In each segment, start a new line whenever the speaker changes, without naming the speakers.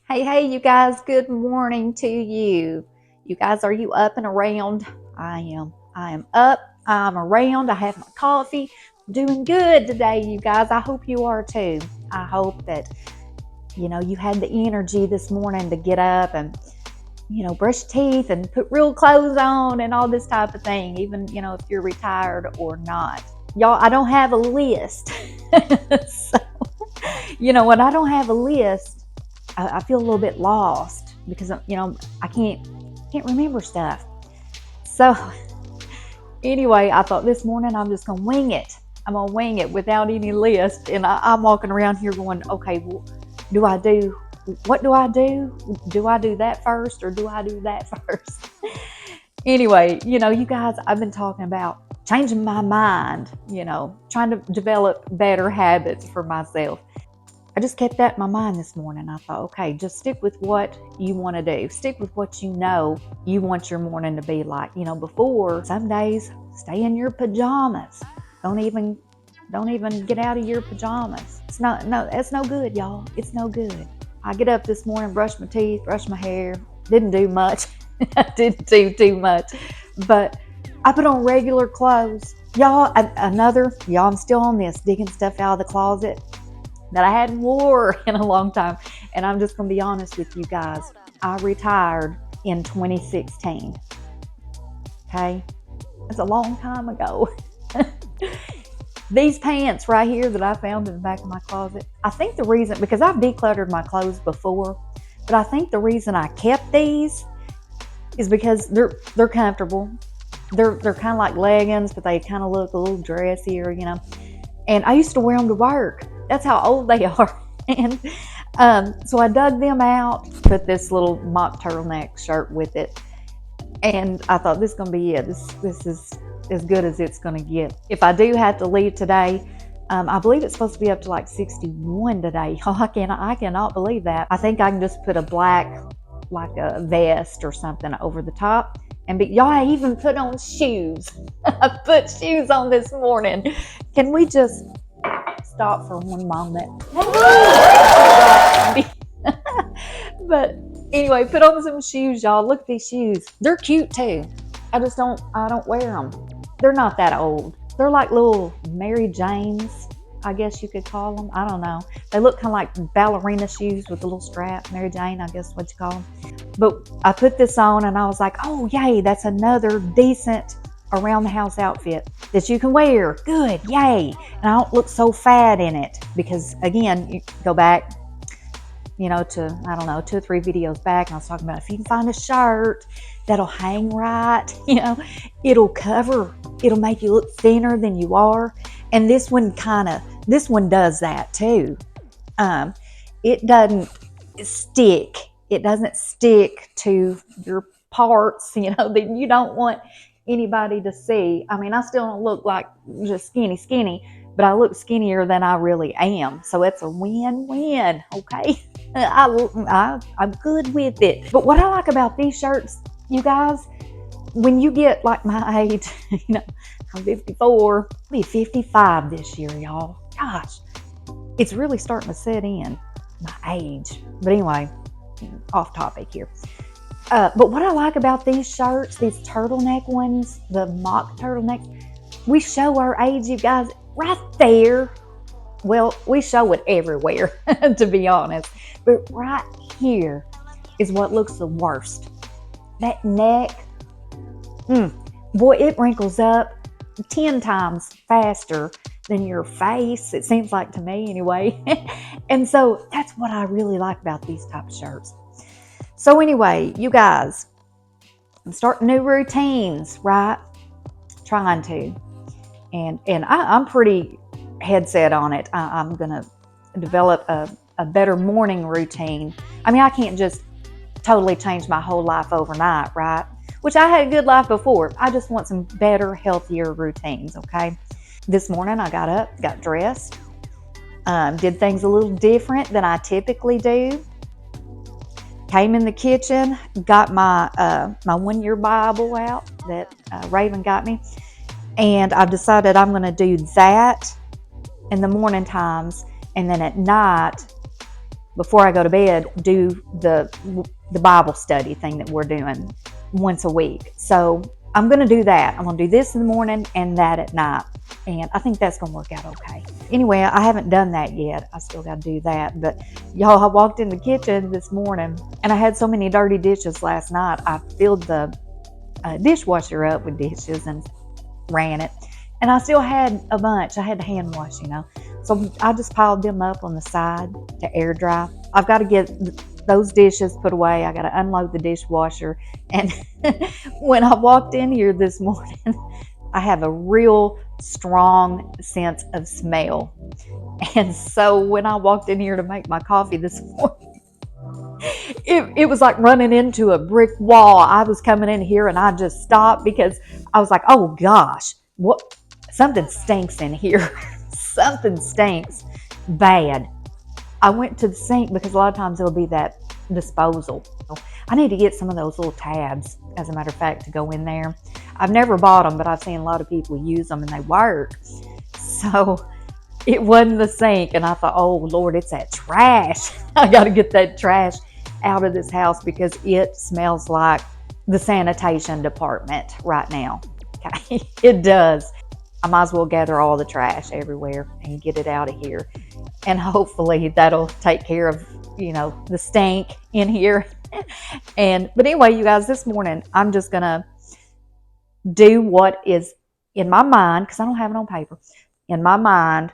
Hey, you guys, good morning to you. You guys, are you up and around? I am. I am up. I'm around. I have my coffee. I'm doing good today, you guys. I hope you are too. I hope that, you had the energy this morning to get up and, brush teeth and put real clothes on and all this type of thing, even, if you're retired or not. Y'all, I don't have a list. So, when I don't have a list, I feel a little bit lost because I can't remember stuff. So anyway, I thought this morning I'm just gonna wing it. I'm gonna wing it without any list, and I'm walking around here going, okay, well, what do I do? Do I do that first or do I do that first? Anyway, you guys, I've been talking about changing my mind. Trying to develop better habits for myself. I just kept that in my mind this morning. I thought, okay, just stick with what you want to do. Stick with what you want your morning to be like. Before, some days stay in your pajamas. Don't even get out of your pajamas. That's no good, y'all. It's no good. I get up this morning, brush my teeth, brush my hair. Didn't do much. I didn't do too much. But I put on regular clothes. Y'all, I'm still on this, digging stuff out of the closet that I hadn't wore in a long time. And I'm just going to be honest with you guys. I retired in 2016. Okay? That's a long time ago. These pants right here that I found in the back of my closet, I think the reason, because I've decluttered my clothes before, but I think the reason I kept these is because they're comfortable. They're kind of like leggings, but they kind of look a little dressier, And I used to wear them to work. That's how old they are. And so I dug them out, put this little mock turtleneck shirt with it. And I thought, this is going to be it. This is as good as it's going to get. If I do have to leave today, I believe it's supposed to be up to like 61 today. I cannot believe that. I think I can just put a black, like a vest or something over the top. Y'all, I even put on shoes. I put shoes on this morning. Can we just stop for one moment? But anyway, put on some shoes, y'all. Look at these shoes. They're cute too. I don't wear them. They're not that old. They're like little Mary Janes, I guess you could call them. I don't know. They look kind of like ballerina shoes with a little strap. Mary Jane, I guess what you call them. But I put this on and I was like, oh, yay, that's another decent around the house outfit that you can wear. Good, yay. And I don't look so fat in it because, again, you go back, to, I don't know, 2 or 3 videos back, and I was talking about if you can find a shirt that'll hang right, it'll make you look thinner than you are. And this one does that too. It doesn't stick. It doesn't stick to your parts, that you don't want anybody to see. I mean, I still don't look like just skinny, but I look skinnier than I really am. So it's a win-win, okay? I'm good with it. But what I like about these shirts, you guys, when you get like my age, I'm 54, I'll be 55 this year, y'all. Gosh, it's really starting to set in, my age. But anyway, off topic here. But what I like about these shirts, these turtleneck ones, the mock turtlenecks, we show our age, you guys, right there. Well, we show it everywhere, to be honest. But right here is what looks the worst. That neck, boy, it wrinkles up 10 times faster than your face, it seems like to me anyway. And so that's what I really like about these type of shirts. So anyway, you guys, I'm starting new routines, right? Trying to. And I'm pretty head set on it. I'm going to develop a better morning routine. I mean, I can't just totally change my whole life overnight, right? Which I had a good life before. I just want some better, healthier routines, okay? This morning I got up, got dressed, did things a little different than I typically do. Came in the kitchen, got my 1-year Bible out that Raven got me, and I've decided I'm going to do that in the morning times, and then at night before I go to bed, do the Bible study thing that we're doing once a week. So I'm going to do that. I'm going to do this in the morning and that at night. And I think that's going to work out okay. Anyway, I haven't done that yet. I still got to do that. But y'all, I walked in the kitchen this morning and I had so many dirty dishes last night. I filled the dishwasher up with dishes and ran it. And I still had a bunch. I had to hand wash, you know. So I just piled them up on the side to air dry. I've got to get those dishes put away. I got to unload the dishwasher. And when I walked in here this morning, I have a real strong sense of smell. And so when I walked in here to make my coffee this morning, it was like running into a brick wall. I was coming in here and I just stopped because I was like, oh gosh, what? Something stinks in here. Something stinks bad. I went to the sink because a lot of times it'll be that disposal. I need to get some of those little tabs, as a matter of fact, to go in there. I've never bought them, but I've seen a lot of people use them and they work. So it wasn't the sink, and I thought, oh Lord, it's that trash. I got to get that trash out of this house because it smells like the sanitation department right now. Okay, it does. I might as well gather all the trash everywhere and get it out of here. And hopefully that'll take care of, you know, the stink in here. But anyway, you guys, this morning I'm just gonna do what is in my mind, because I don't have it on paper. In my mind,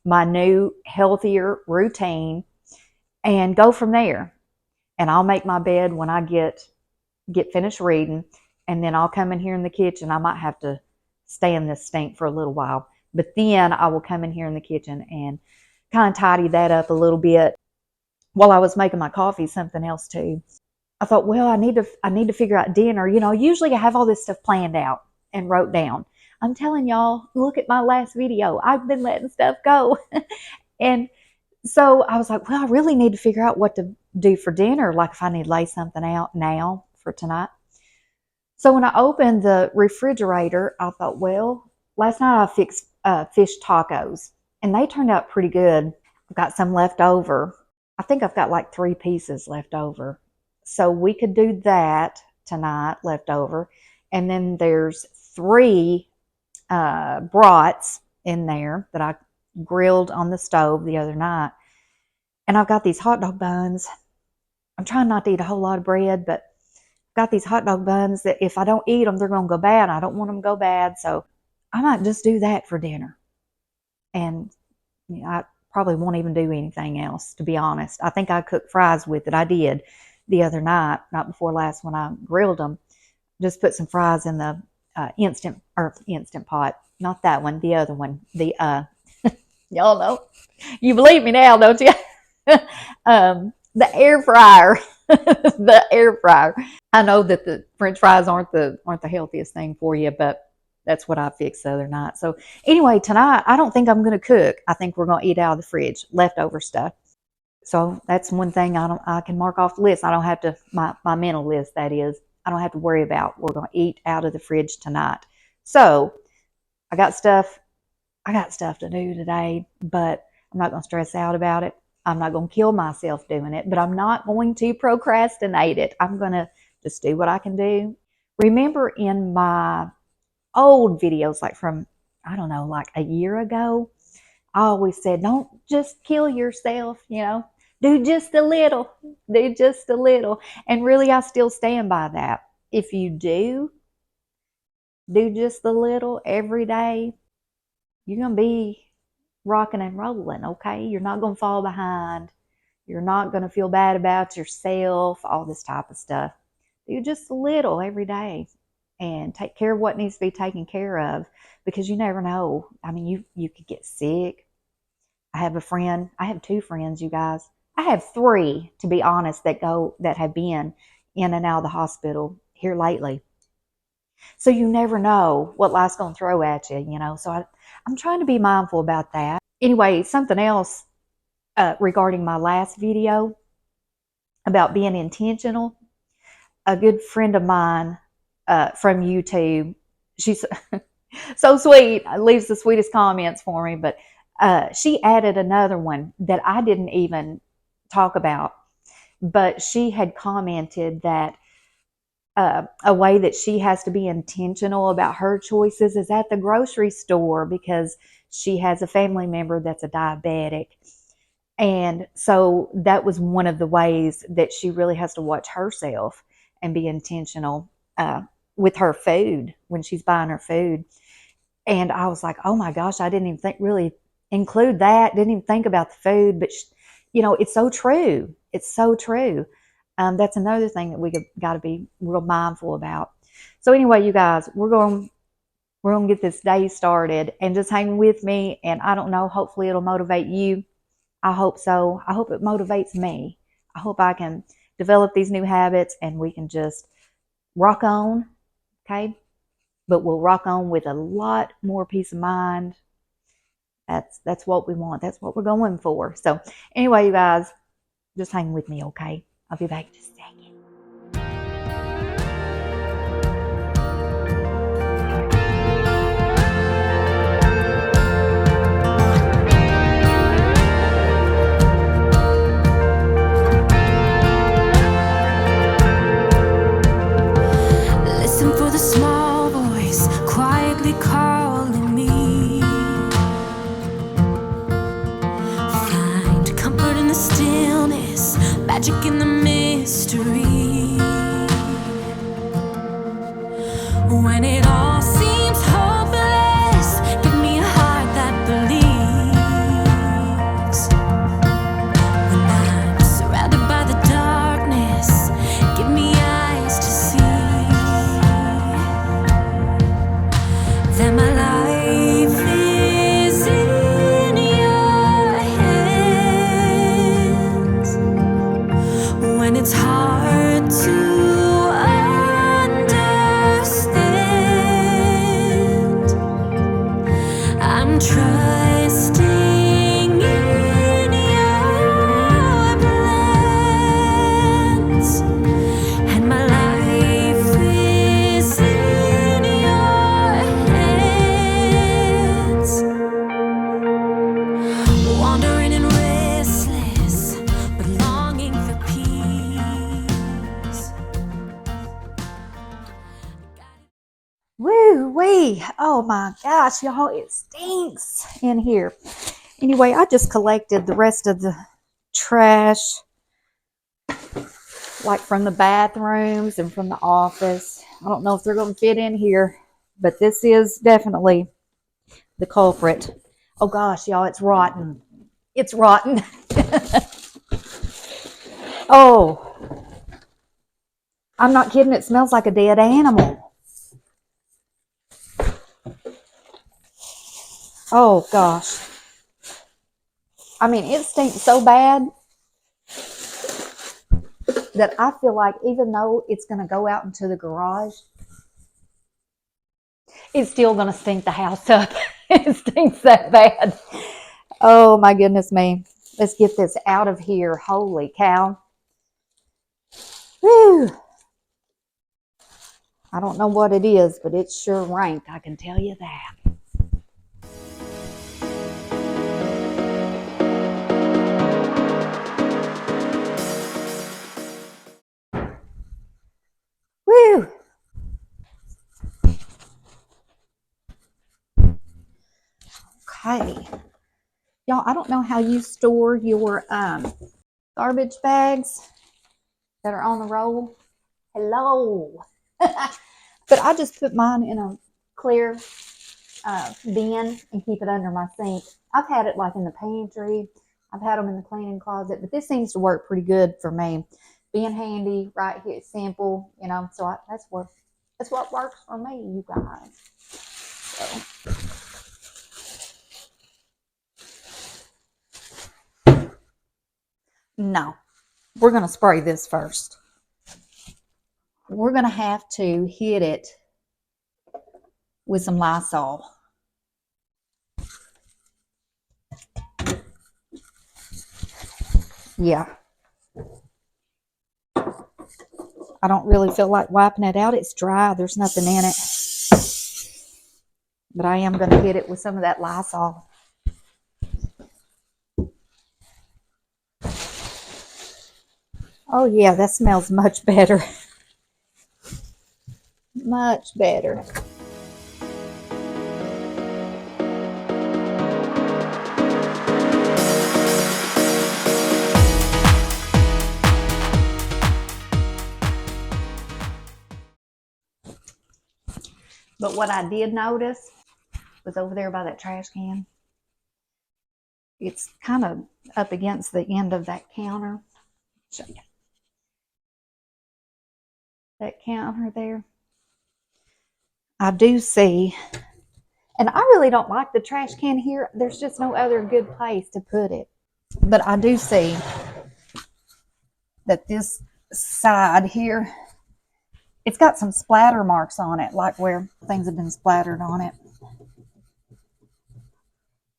my new healthier routine, and go from there. And I'll make my bed when I get finished reading, and then I'll come in here in the kitchen. I might have to stay in this stink for a little while, but then I will come in here in the kitchen and kind of tidy that up a little bit. While I was making my coffee, something else too, I thought, well, I need to figure out dinner. You know, usually I have all this stuff planned out and wrote down. I'm telling y'all, look at my last video. I've been letting stuff go. And so I was like, well, I really need to figure out what to do for dinner, like if I need to lay something out now for tonight. So when I opened the refrigerator, I thought, well, last night I fixed fish tacos, and they turned out pretty good. I've got some left over. I think I've got like 3 pieces left over. So we could do that tonight, left over. And then there's 3 brats in there that I grilled on the stove the other night. And I've got these hot dog buns. I'm trying not to eat a whole lot of bread, but got these hot dog buns that if I don't eat them, they're going to go bad. I don't want them to go bad. So I might just do that for dinner. And you know, I probably won't even do anything else, to be honest. I think I cooked fries with it. I did the other night, not before last when I grilled them. Just put some fries in the instant pot. Not that one, the other one. The y'all know. You believe me now, don't you? The air fryer. The air fryer. I know that the French fries aren't the healthiest thing for you, but that's what I fixed the other night. So anyway, tonight I don't think I'm going to cook. I think we're going to eat out of the fridge, leftover stuff. So that's one thing I can mark off the list. I don't have to my mental list. That is, I don't have to worry about. We're going to eat out of the fridge tonight. So I got stuff to do today, but I'm not going to stress out about it. I'm not going to kill myself doing it, but I'm not going to procrastinate it. I'm going to just do what I can do. Remember in my old videos, like from, I don't know, like a year ago, I always said, don't just kill yourself, you know, do just a little, do just a little. And really, I still stand by that. If you do just a little every day, you're going to be rocking and rolling, okay? You're not going to fall behind. You're not going to feel bad about yourself, all this type of stuff. Do just a little every day and take care of what needs to be taken care of, because you never know. I mean, you could get sick. I have 2 friends, you guys. I have 3, to be honest, that have been in and out of the hospital here lately. So you never know what life's going to throw at you, you know. So I'm trying to be mindful about that. Anyway, something else regarding my last video about being intentional. A good friend of mine from YouTube, she's so sweet, leaves the sweetest comments for me, but she added another one that I didn't even talk about. But she had commented that a way that she has to be intentional about her choices is at the grocery store, because she has a family member that's a diabetic. And so that was one of the ways that she really has to watch herself and be intentional with her food when she's buying her food. And I was like, oh my gosh, I didn't even really include that. Didn't even think about the food. But, it's so true. It's so true. That's another thing that we got to be real mindful about. So anyway, you guys, we're going to get this day started, and just hang with me. And I don't know, hopefully it'll motivate you. I hope so. I hope it motivates me. I hope I can develop these new habits and we can just rock on. Okay. But we'll rock on with a lot more peace of mind. That's what we want. That's what we're going for. So anyway, you guys, just hang with me, okay? I'll be back in a second.
Listen for the small voice quietly calling me. Find comfort in the stillness, magic in the mystery. When it all seems hopeless, give me a heart that believes. When I'm surrounded by the darkness, give me eyes to see that my life is in your hands. When it's hard to understand, I'm trusting in your plans, and my life is in your hands. Wandering and restless, but longing for peace.
Woo wee. Oh my gosh, y'all, it stinks in here. Anyway, I just collected the rest of the trash, like from the bathrooms and from the office. I don't know if they're going to fit in here, but this is definitely the culprit. Oh gosh, y'all, it's rotten. It's rotten. Oh, I'm not kidding. It smells like a dead animal. Oh gosh. I mean, it stinks so bad that I feel like even though it's going to go out into the garage, it's still going to stink the house up. It stinks that bad. Oh my goodness me. Let's get this out of here. Holy cow. Whew. I don't know what it is, but it's sure rank, I can tell you that. Whew. Okay. Y'all, I don't know how you store your garbage bags that are on the roll. Hello. But I just put mine in a clear bin and keep it under my sink. I've had it like in the pantry. I've had them in the cleaning closet, but this seems to work pretty good for me. Being handy right here, it's simple, so that's what works for me, you guys. So. No, we're going to spray this first. We're going to have to hit it with some Lysol. Yeah. I don't really feel like wiping it out. It's dry. There's nothing in it. But I am going to hit it with some of that Lysol. Oh yeah, that smells much better. Much better. But what I did notice was over there by that trash can. It's kind of up against the end of that counter. Show you. That counter there. I do see, and I really don't like the trash can here. There's just no other good place to put it. But I do see that this side here, it's got some splatter marks on it, like where things have been splattered on it.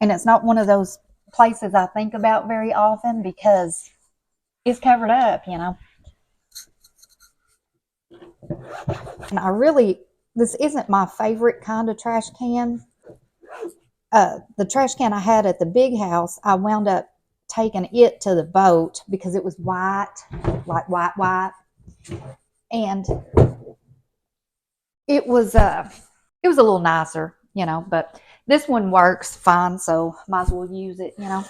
And it's not one of those places I think about very often because it's covered up, you know. And I really, this isn't my favorite kind of trash can. The trash can I had at the big house, I wound up taking it to the boat because it was white, like white. And it was a little nicer, you know, but this one works fine, so might as well use it, you know.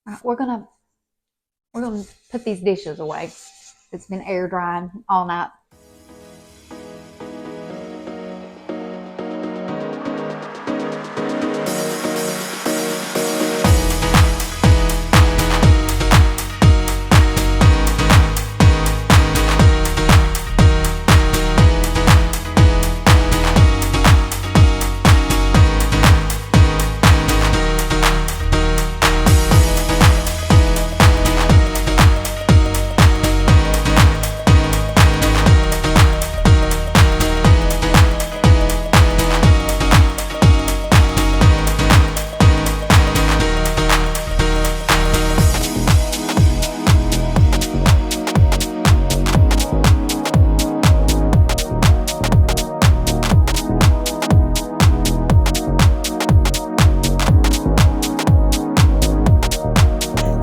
All right, we're gonna put these dishes away. It's been air drying all night.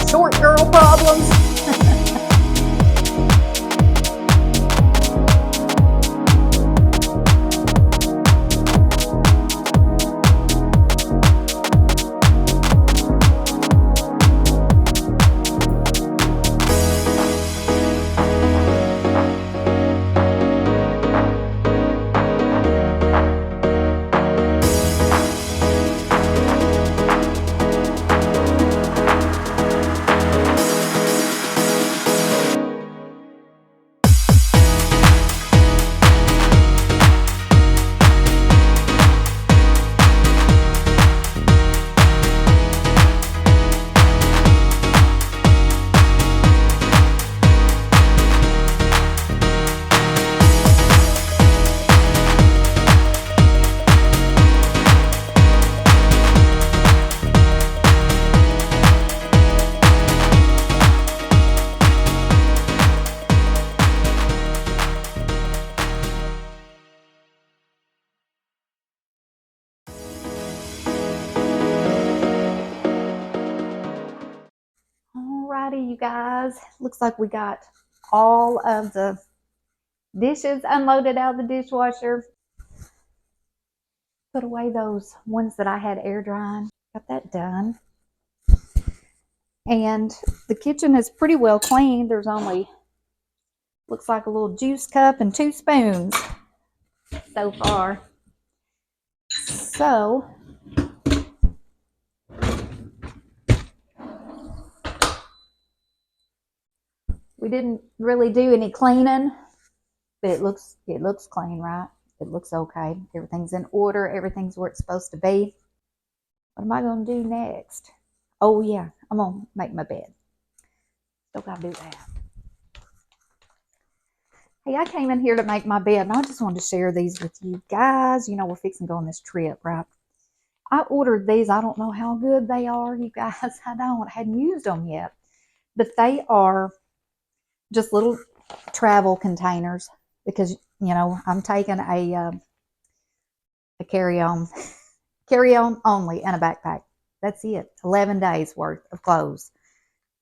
Short girl problems. Alrighty, you guys. Looks like we got all of the dishes unloaded out of the dishwasher. Put away those ones that I had air drying. Got that done. And the kitchen is pretty well cleaned. There's only, looks like a little juice cup and 2 spoons so far. So, we didn't really do any cleaning, but it looks clean, right? It looks okay. Everything's in order. Everything's where it's supposed to be. What am I going to do next? Oh yeah, I'm going to make my bed. Still got to do that. Hey, I came in here to make my bed, and I just wanted to share these with you guys. You know, we're fixing to go on this trip, right? I ordered these. I don't know how good they are, you guys. I hadn't used them yet. But they are just little travel containers because, you know, I'm taking a carry-on only and a backpack. That's it. 11 days worth of clothes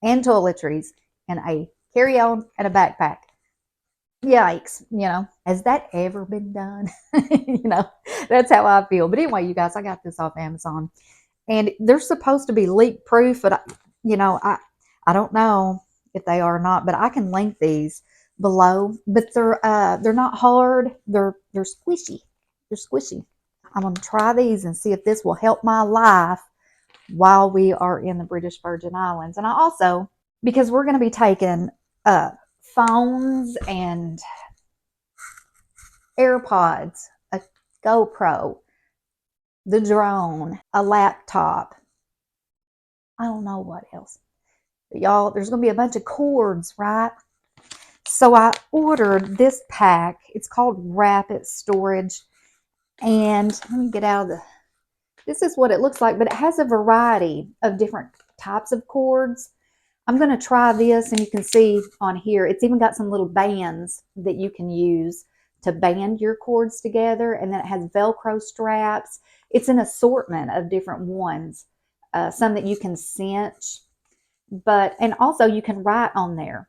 and toiletries and a carry-on and a backpack. Yikes, has that ever been done? That's how I feel. But anyway, you guys, I got this off Amazon, and they're supposed to be leak proof, but I don't know if they are or not, but I can link these below. But they're not hard. They're squishy. They're squishy. I'm going to try these and see if this will help my life while we are in the British Virgin Islands. And I also, because we're going to be taking phones and AirPods, a GoPro, the drone, a laptop. I don't know what else. But y'all, there's going to be a bunch of cords, right? So I ordered this pack. It's called Rapid Storage. And let me get out of the... This is what it looks like, but it has a variety of different types of cords. I'm going to try this, and you can see on here, it's even got some little bands that you can use to band your cords together, and then it has Velcro straps. It's an assortment of different ones, some that you can cinch, and also you can write on there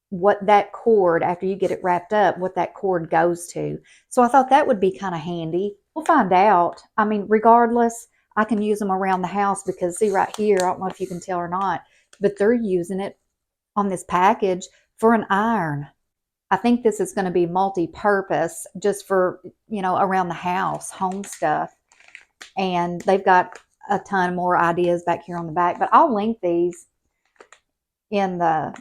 what that cord, after you get it wrapped up, what that cord goes to. So I thought that would be kind of handy. We'll find out. I mean, regardless, I can use them around the house because, see right here, I don't know if you can tell or not, but they're using it on this package for an iron. I think this is going to be multi-purpose just for, around the house, home stuff. And they've got a ton more ideas back here on the back, but I'll link these in the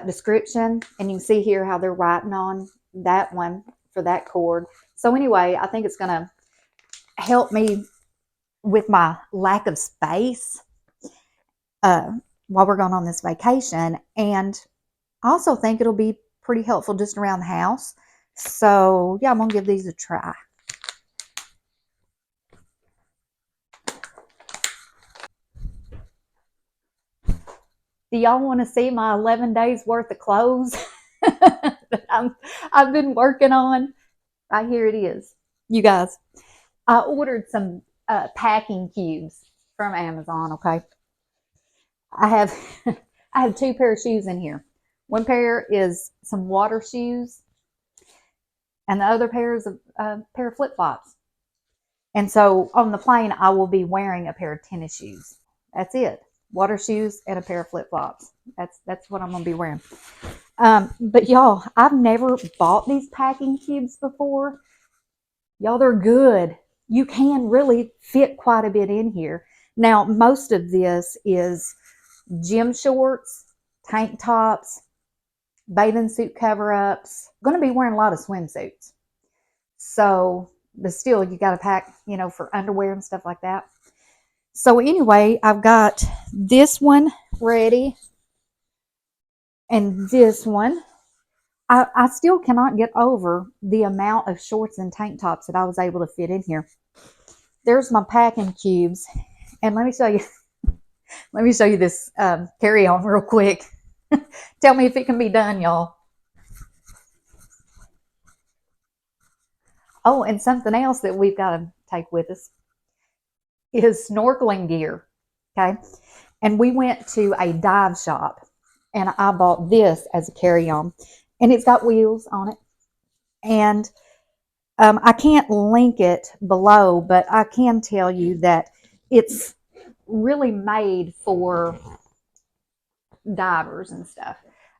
description, and you can see here how they're writing on that one for that cord. So anyway, I think it's going to help me with my lack of space while we're going on this vacation, and I also think it'll be pretty helpful just around the house. So yeah, I'm gonna give these a try. Do y'all want to see my 11 days worth of clothes that I've been working on? Right here it is. You guys, I ordered some packing cubes from Amazon. Okay, I have I have 2 pair of shoes in here. One pair is some water shoes, and the other pair is a pair of flip-flops. And so on the plane, I will be wearing a pair of tennis shoes. That's it. Water shoes and a pair of flip-flops. That's what I'm going to be wearing. But y'all, I've never bought these packing cubes before. Y'all, they're good. You can really fit quite a bit in here. Now, most of this is gym shorts, tank tops, bathing suit cover-ups. I'm going to be wearing a lot of swimsuits. So, but still, you got to pack, for underwear and stuff like that. So anyway, I've got this one ready, and this one. I still cannot get over the amount of shorts and tank tops that I was able to fit in here. There's my packing cubes, and let me show you. Let me show you this carry-on real quick. Tell me if it can be done, y'all. Oh, and something else that we've got to take with us is snorkeling gear. Okay. And we went to a dive shop, and I bought this as a carry-on, and it's got wheels on it. And I can't link it below, but I can tell you that it's really made for divers and stuff.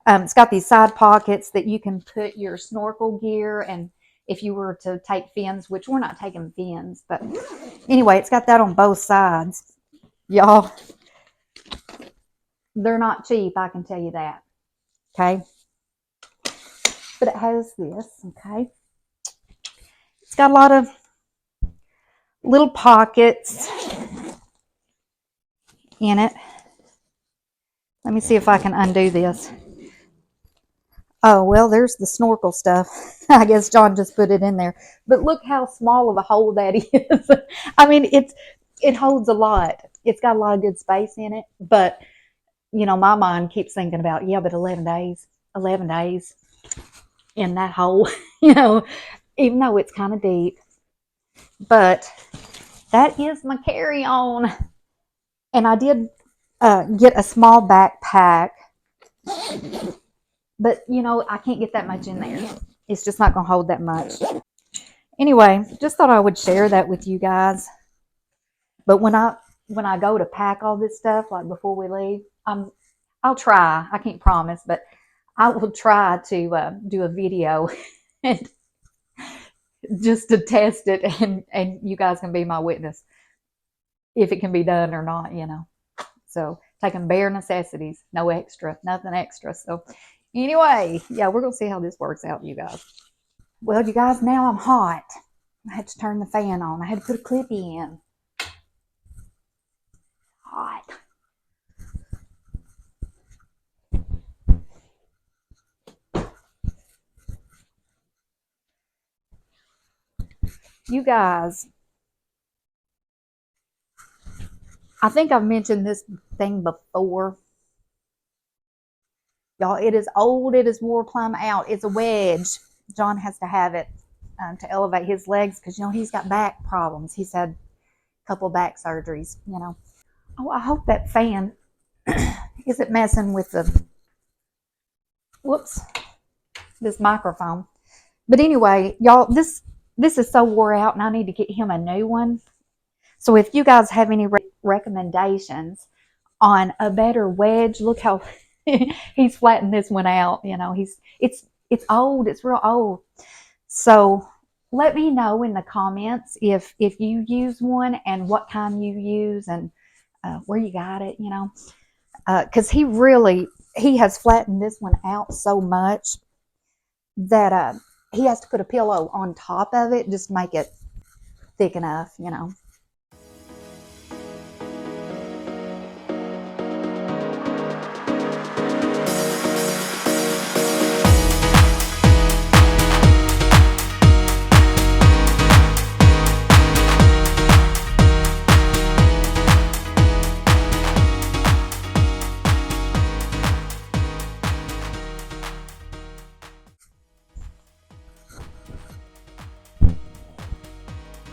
It's got these side pockets that you can put your snorkel gear, and if you were to take fins, which we're not taking fins, but anyway, it's got that on both sides. Y'all, they're not cheap, I can tell you that. Okay. But it has this, okay. It's got a lot of little pockets in it. Let me see if I can undo this. Oh, well, there's the snorkel stuff. I guess John just put it in there. But look how small of a hole that is. I mean, it holds a lot. It's got a lot of good space in it. But, my mind keeps thinking about, yeah, but 11 days in that hole, even though it's kind of deep. But that is my carry-on. And I did get a small backpack But, you know, I can't get that much in there. It's just not going to hold that much. Anyway, just thought I would share that with you guys. But when I go to pack all this stuff, like before we leave, I'll try. I can't promise, but I will try to do a video and just to test it, and you guys can be my witness if it can be done or not, you know. So taking bare necessities, no extra, nothing extra. So anyway, yeah, we're gonna see how this works out, you guys. Well, you guys, now I'm hot. I had to turn the fan on. I had to put a clippy in. Hot. You guys, I think I've mentioned this thing before. Y'all, it is old. It is wore plumb out. It's a wedge. John has to have it to elevate his legs because, you know, he's got back problems. He's had a couple back surgeries, you know. Oh, I hope that fan isn't messing with whoops, this microphone. But anyway, y'all, this is so wore out, and I need to get him a new one. So if you guys have any recommendations on a better wedge, look how he's flattened this one out. You know, it's old. It's real old. So let me know in the comments if you use one and what kind you use and where you got it. You know, because he has flattened this one out so much that he has to put a pillow on top of it just to make it thick enough. You know.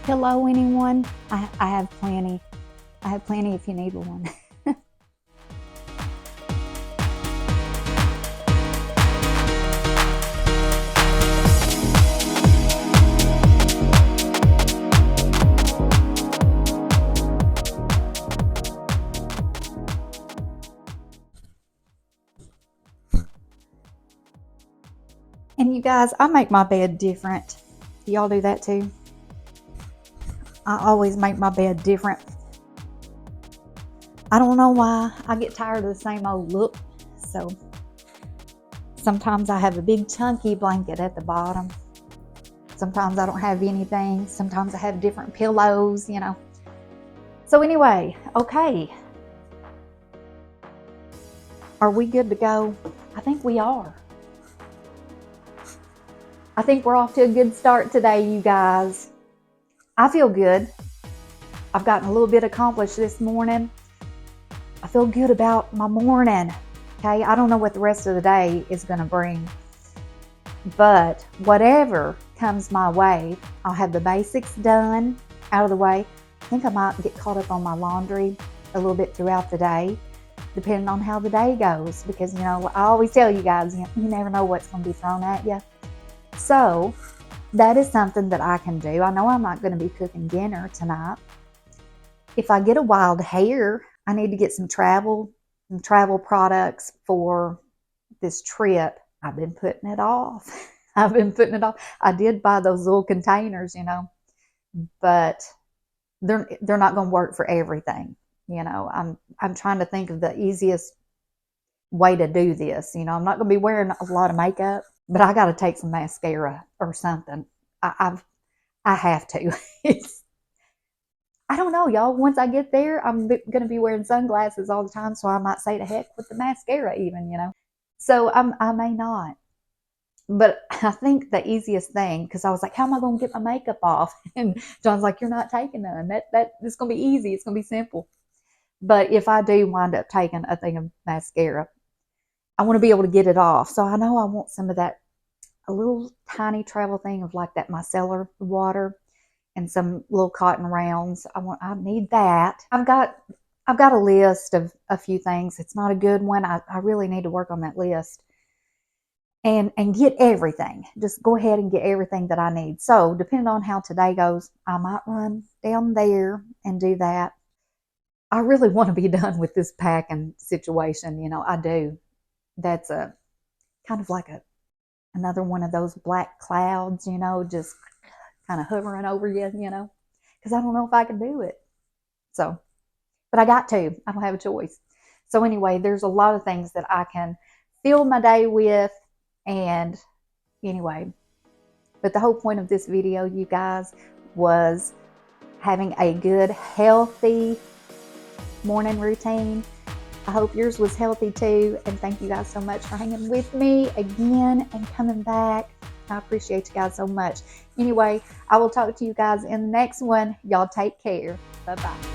Hello, anyone? I have plenty. I have plenty if you need one. And you guys, I make my bed different. Do y'all do that too? I always make my bed different. I don't know why. I get tired of the same old look. So sometimes I have a big chunky blanket at the bottom. Sometimes I don't have anything. Sometimes I have different pillows, you know. So anyway, okay. Are we good to go? I think we are. I think we're off to a good start today, you guys. I feel good. I've gotten a little bit accomplished this morning. I feel good about my morning. Okay, I don't know what the rest of the day is going to bring, but whatever comes my way, I'll have the basics done, out of the way. I think I might get caught up on my laundry a little bit throughout the day, depending on how the day goes, because, you know, I always tell you guys, you never know what's going to be thrown at you. So that is something that I can do. I know I'm not going to be cooking dinner tonight. If I get a wild hair, I need to get some travel products for this trip. I've been putting it off. I did buy those little containers, you know, but they're not going to work for everything. You know, I'm trying to think of the easiest way to do this. You know, I'm not going to be wearing a lot of makeup, but I got to take some mascara or something. I have to. I don't know, y'all. Once I get there, I'm going to be wearing sunglasses all the time, so I might say to heck with the mascara even, you know. So I may not. But I think the easiest thing, because I was like, how am I going to get my makeup off? And John's like, you're not taking none. It's going to be easy. It's going to be simple. But if I do wind up taking a thing of mascara, I want to be able to get it off. So I know I want some of that, a little tiny travel thing of like that micellar water and some little cotton rounds. I need that. I've got I've got a list of a few things. It's not a good one. I really need to work on that list and get everything. Just go ahead and get everything that I need. So depending on how today goes, I might run down there and do that. I really want to be done with this packing situation. I do. That's a kind of like another one of those black clouds, just kind of hovering over you, because I don't know if I can do it. So, but I got to. I don't have a choice. So anyway, there's a lot of things that I can fill my day with. And anyway, but the whole point of this video, you guys, was having a good, healthy morning routine. I hope yours was healthy too. And thank you guys so much for hanging with me again and coming back. I appreciate you guys so much. Anyway, I will talk to you guys in the next one. Y'all take care. Bye-bye.